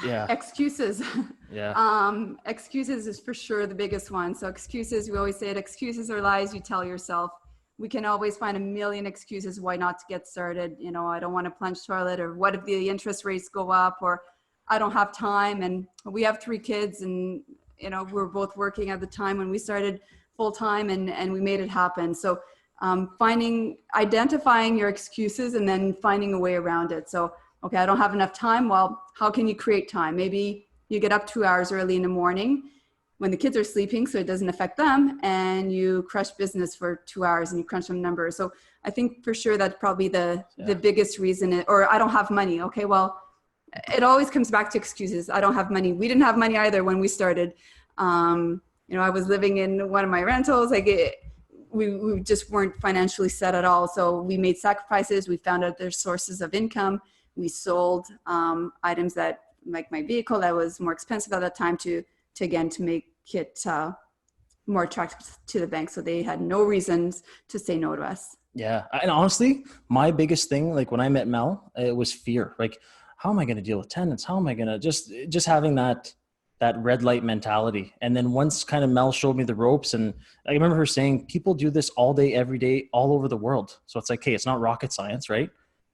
Yeah. Excuses. Yeah. Excuses is for sure the biggest one. So excuses, we always say it, excuses are lies you tell yourself. We can always find a million excuses why not to get started. You know, I don't want to plunge toilet, or what if the interest rates go up, or I don't have time. And we have 3 kids and, you know, we were both working at the time when we started full time and we made it happen. So identifying your excuses and then finding a way around it. So, okay, I don't have enough time. Well, how can you create time? Maybe you get up 2 hours early in the morning when the kids are sleeping so it doesn't affect them, and you crush business for 2 hours and you crunch some numbers. So I think for sure that's probably the biggest reason. Or I don't have money. Okay, well, it always comes back to excuses. I don't have money. We didn't have money either when we started. You know, I was living in one of my rentals. We just weren't financially set at all. So we made sacrifices. We found out there's sources of income. We sold items that, like my vehicle, that was more expensive at that time to make it more attractive to the bank. So they had no reasons to say no to us. Yeah. And honestly, my biggest thing, like when I met Mel, it was fear. Like, how am I going to deal with tenants? How am I going to just having that red light mentality. And then once kind of Mel showed me the ropes, and I remember her saying, people do this all day, every day, all over the world. So it's like, hey, it's not rocket science, right?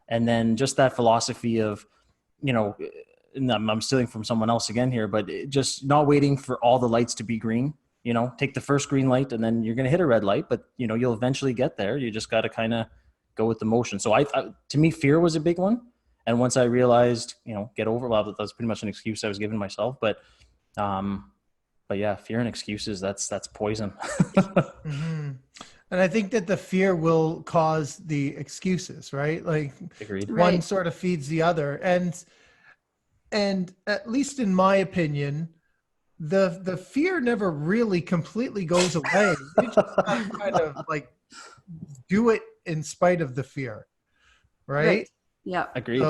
And then just that philosophy of, you know, and I'm stealing from someone else again here, but just not waiting for all the lights to be green, you know, take the first green light and then you're going to hit a red light, but you know, you'll eventually get there. You just got to kind of go with the motion. So to me, fear was a big one. And once I realized, you know, that was pretty much an excuse I was giving myself, but yeah, fear and excuses, that's poison. Mm-hmm. And I think that the fear will cause the excuses, right? Like Agreed. One sort of feeds the other. And at least in my opinion, the fear never really completely goes away. You just have to kind of like do it in spite of the fear, right? Yeah. Agreed.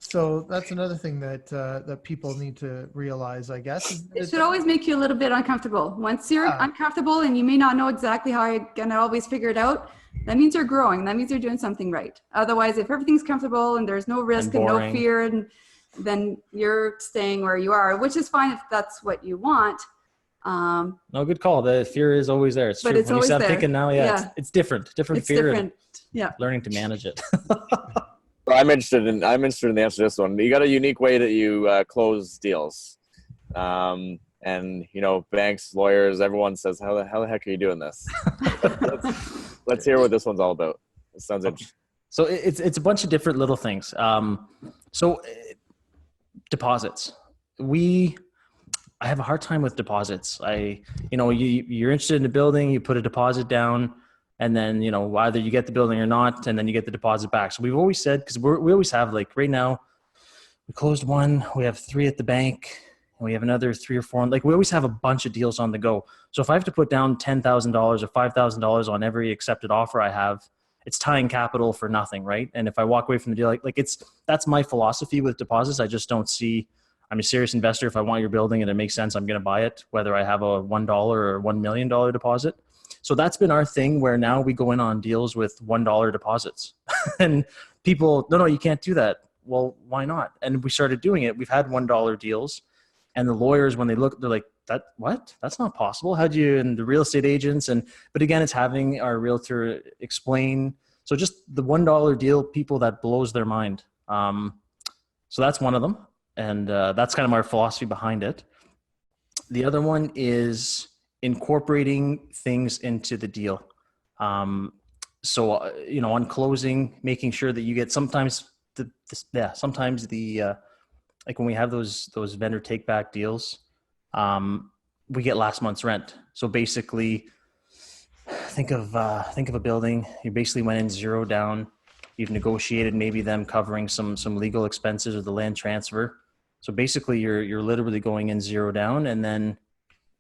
So that's another thing that people need to realize, I guess. It should always make you a little bit uncomfortable. Once you're uncomfortable and you may not know exactly how you're going to always figure it out, that means you're growing. That means you're doing something right. Otherwise, if everything's comfortable and there's no risk and no fear, and then you're staying where you are, which is fine if that's what you want. No, good call. The fear is always there. It's but true. It's when always you start there. thinking now, it's different It's fear. Different. Yeah. Learning to manage it. Well, I'm interested in the answer to this one. You got a unique way that you close deals, and you know, banks, lawyers, everyone says, "How the heck are you doing this?" let's hear what this one's all about. It sounds interesting. So it's a bunch of different little things. Deposits. I have a hard time with deposits. You're interested in the building, you put a deposit down, and then, you know, either you get the building or not, and then you get the deposit back. So we've always said, because we always have, like right now, we closed one, we have 3 at the bank, and we have another 3 or 4. Like we always have a bunch of deals on the go. So if I have to put down $10,000 or $5,000 on every accepted offer I have, it's tying capital for nothing, right? And if I walk away from the deal, that's my philosophy with deposits. I just don't see. I'm a serious investor. If I want your building and it makes sense, I'm going to buy it, whether I have a $1 or $1 million deposit. So that's been our thing, where now we go in on deals with $1 deposits. And people, no, you can't do that. Well, why not? And we started doing it. We've had $1 deals, and the lawyers, when they look, they're like, what? That's not possible. How'd you, and the real estate agents. But again, it's having our realtor explain. So just the $1 deal, people, that blows their mind. So that's one of them. And that's kind of our philosophy behind it. The other one is incorporating things into the deal. So on closing, making sure that you get sometimes like when we have those vendor take back deals, we get last month's rent. So basically, think of a building. You basically went in zero down. You've negotiated maybe them covering some legal expenses or the land transfer. So basically, you're literally going in zero down, and then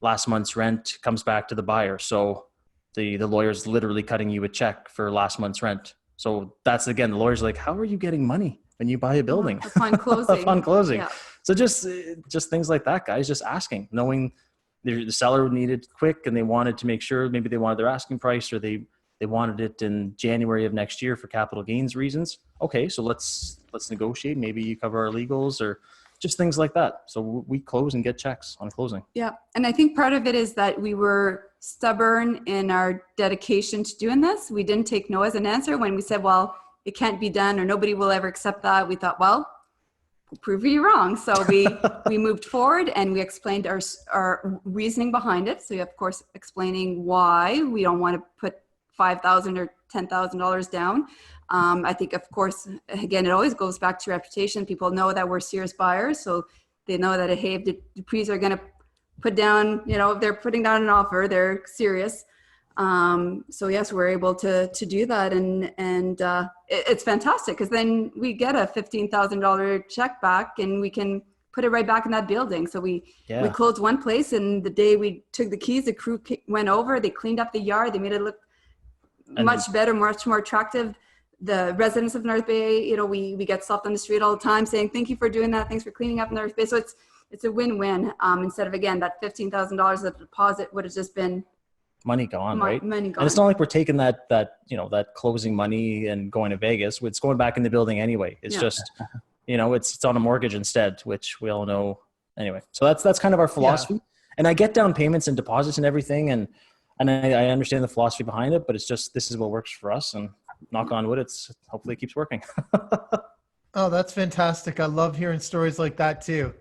last month's rent comes back to the buyer. So the lawyer's literally cutting you a check for last month's rent. So that's, again, the lawyer's like, how are you getting money when you buy a building? Upon closing. Upon closing. Yeah. So just things like that, guys, just asking, knowing the seller needed quick and they wanted to make sure, maybe they wanted their asking price, or they wanted it in January of next year for capital gains reasons. Okay, so let's negotiate. Maybe you cover our legals, or just things like that. So we close and get checks on closing. Yeah. And I think part of it is that we were stubborn in our dedication to doing this. We didn't take no as an answer when we said, well, it can't be done, or nobody will ever accept that. We thought, well, we'll prove you wrong. So we moved forward, and we explained our reasoning behind it. So, of course, explaining why we don't want to put $5,000 or $10,000 down. I think, of course, again, it always goes back to reputation. People know that we're serious buyers, so they know that, hey, if the Dupuis are going to put down, if they're putting down an offer, they're serious. So yes, we're able to do that, and it's fantastic, because then we get a $15,000 check back, and we can put it right back in that building. So we closed one place, and the day we took the keys, the crew went over, they cleaned up the yard, they made it look much better, much more attractive. The residents of North Bay, we get stopped on the street all the time saying, thank you for doing that. Thanks for cleaning up North Bay. So it's a win-win. Instead of, again, that $15,000 of deposit would have just been money gone, right? Money gone. And it's not like we're taking that closing money and going to Vegas. It's going back in the building anyway. It's just, it's on a mortgage instead, which we all know anyway. So that's kind of our philosophy. Yeah. And I get down payments and deposits and everything. And I understand the philosophy behind it, but it's just, this is what works for us, and knock on wood, hopefully it keeps working. Oh, that's fantastic. I love hearing stories like that too.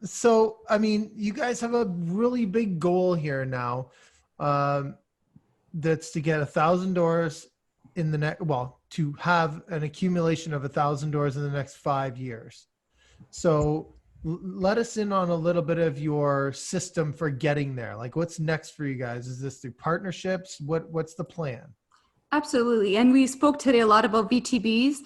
So, I mean, you guys have a really big goal here now. That's to get $1,000 in the next, to have an accumulation of $1,000 in the next 5 years. So let us in on a little bit of your system for getting there. Like, what's next for you guys? Is this through partnerships? What's the plan? Absolutely. And we spoke today a lot about VTBs.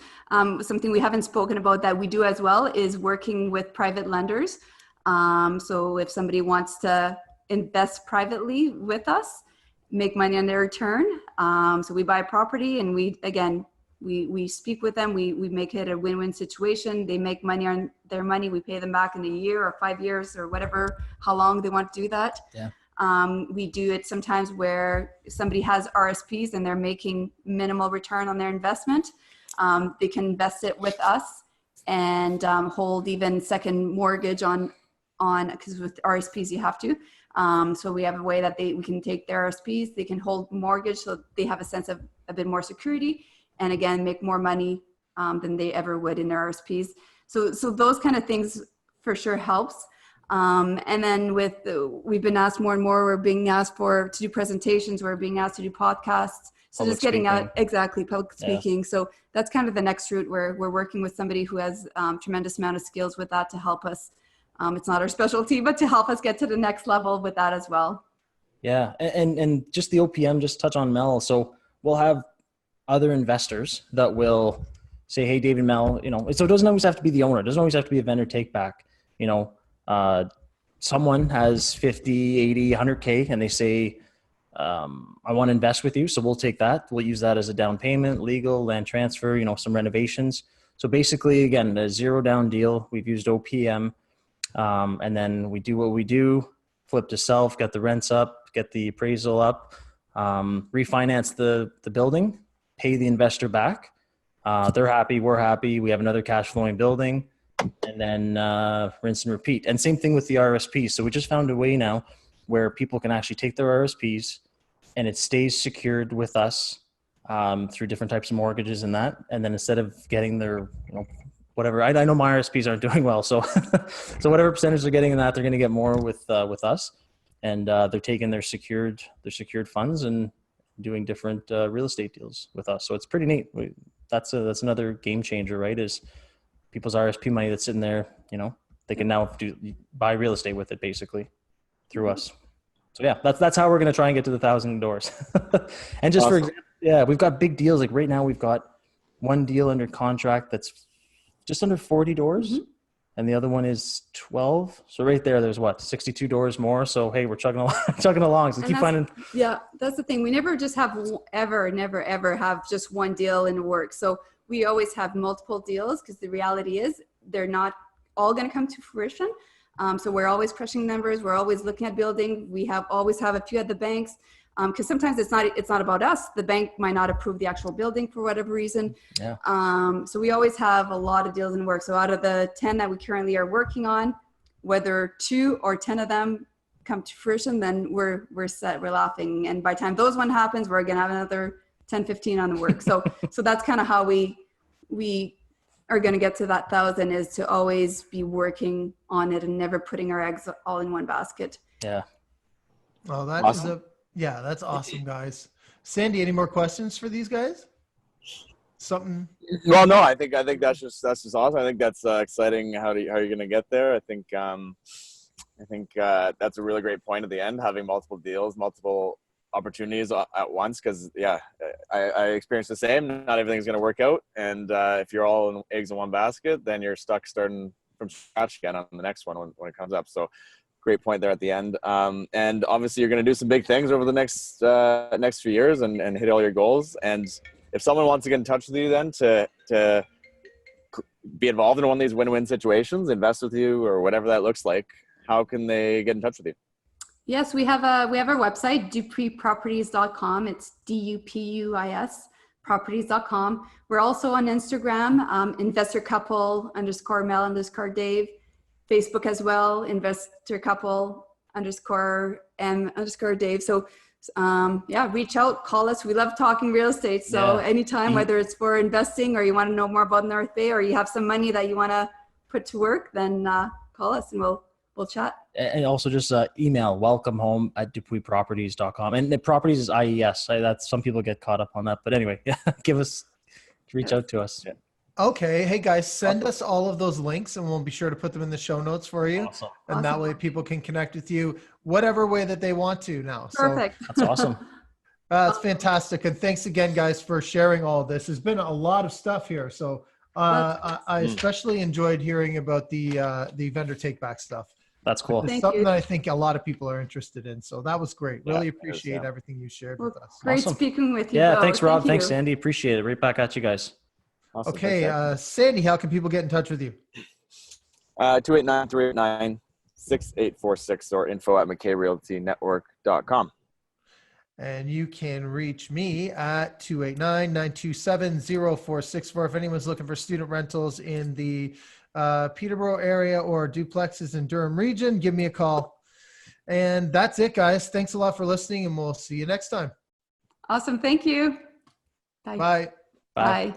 Something we haven't spoken about that we do as well is working with private lenders. So if somebody wants to invest privately with us, make money on their return. So we buy a property, and we speak with them. We make it a win-win situation. They make money on their money. We pay them back in a year or 5 years or whatever, how long they want to do that. Yeah. We do it sometimes where somebody has RSPs and they're making minimal return on their investment. They can invest it with us and hold even second mortgage on because with RSPs you have to. So we have a way that we can take their RSPs, they can hold mortgage, so they have a sense of a bit more security, and again, make more money than they ever would in their RSPs. So those kind of things for sure helps. And then we've been asked more and more, we're being asked to do presentations, we're being asked to do podcasts. So Public just getting speaking. out, exactly, public speaking. So that's kind of the next route where we're working with somebody who has tremendous amount of skills with that to help us. It's not our specialty, but to help us get to the next level with that as well. Yeah. And just the OPM, just touch on Mel. So we'll have other investors that will say, hey, Dave and Mel, so it doesn't always have to be the owner. It doesn't always have to be a vendor take back. Someone has 50, 80, 100K and they say, I want to invest with you. So we'll take that. We'll use that as a down payment, legal, land transfer, some renovations. So basically, again, the zero down deal. We've used OPM. And then we do what we do, flip to self, get the rents up, get the appraisal up, refinance the building, pay the investor back. They're happy, we're happy. We have another cash flowing building, and then rinse and repeat. And same thing with the RSPs. So we just found a way now where people can actually take their RSPs and it stays secured with us through different types of mortgages and that. And then instead of getting their, whatever, I know my RSPs aren't doing well. So, so whatever percentage they're getting in that, they're going to get more with us. And they're taking their secured funds and doing different real estate deals with us. So it's pretty neat. That's another game changer, right? Is people's RSP money that's sitting there, they can now buy real estate with it basically through us. So yeah, that's how we're going to try and get to the 1,000 doors. And just awesome. For example, yeah, we've got big deals. Like right now we've got one deal under contract that's just under 40 doors. Mm-hmm. And the other one is 12. So right there's what, 62 doors more. So, hey, we're chugging along. So keep finding. Yeah, that's the thing. We never just have never ever have just one deal in the works. So we always have multiple deals because the reality is they're not all going to come to fruition. So we're always crushing numbers. We're always looking at building. We always have a few at the banks. Because sometimes it's not about us. The bank might not approve the actual building for whatever reason. Yeah. So we always have a lot of deals in work. So out of the 10 that we currently are working on, whether 2 or 10 of them come to fruition, then we're set. We're laughing. And by the time those one happens, we're gonna have another 10, 15 on the work. So that's kind of how we are gonna get to that 1,000, is to always be working on it and never putting our eggs all in one basket. Yeah. Oh, that awesome. That's awesome, guys. Sandy, any more questions for these guys? Something? Well, no, I think that's just awesome. I think that's exciting. How are you going to get there? I think that's a really great point at the end, having multiple deals, multiple opportunities at once. Because I experienced the same. Not everything's going to work out, and if you're all eggs in one basket, then you're stuck starting from scratch again on the next one when it comes up. So. Great point there at the end. And obviously you're going to do some big things over the next few years and hit all your goals. And if someone wants to get in touch with you then to be involved in one of these win-win situations, invest with you or whatever that looks like, how can they get in touch with you? Yes, we have our website, dupuisproperties.com. It's DUPUIS properties.com. We're also on Instagram, investorcouple_Mel_Dave. Facebook as well, investorcouple_M_Dave. So reach out, call us. We love talking real estate. So anytime, whether it's for investing or you want to know more about North Bay or you have some money that you want to put to work, then call us and we'll chat. And also just email welcomehome@dupuisproperties.com. And the properties is IES. That's, some people get caught up on that. But anyway, reach out to us. Yeah. Okay. Hey guys, send us all of those links and we'll be sure to put them in the show notes for you. Awesome. And that way people can connect with you whatever way that they want to now. Perfect. So, that's awesome. That's fantastic. And thanks again, guys, for sharing all of this. There's been a lot of stuff here. So I especially enjoyed hearing about the vendor take back stuff. That's cool. It's something that I think a lot of people are interested in. So that was great. Really appreciate everything you shared with us. Great speaking with you. Yeah. Both. Thanks, Rob. Thanks, Sandy. Appreciate it. Right back at you guys. Awesome. Okay, Sandy, how can people get in touch with you? 289-389-6846 or info@mckayrealtynetwork.com. And you can reach me at 289-927-0464. If anyone's looking for student rentals in the Peterborough area or duplexes in Durham region, give me a call. And that's it, guys. Thanks a lot for listening, and we'll see you next time. Awesome. Thank you. Bye. Bye. Bye.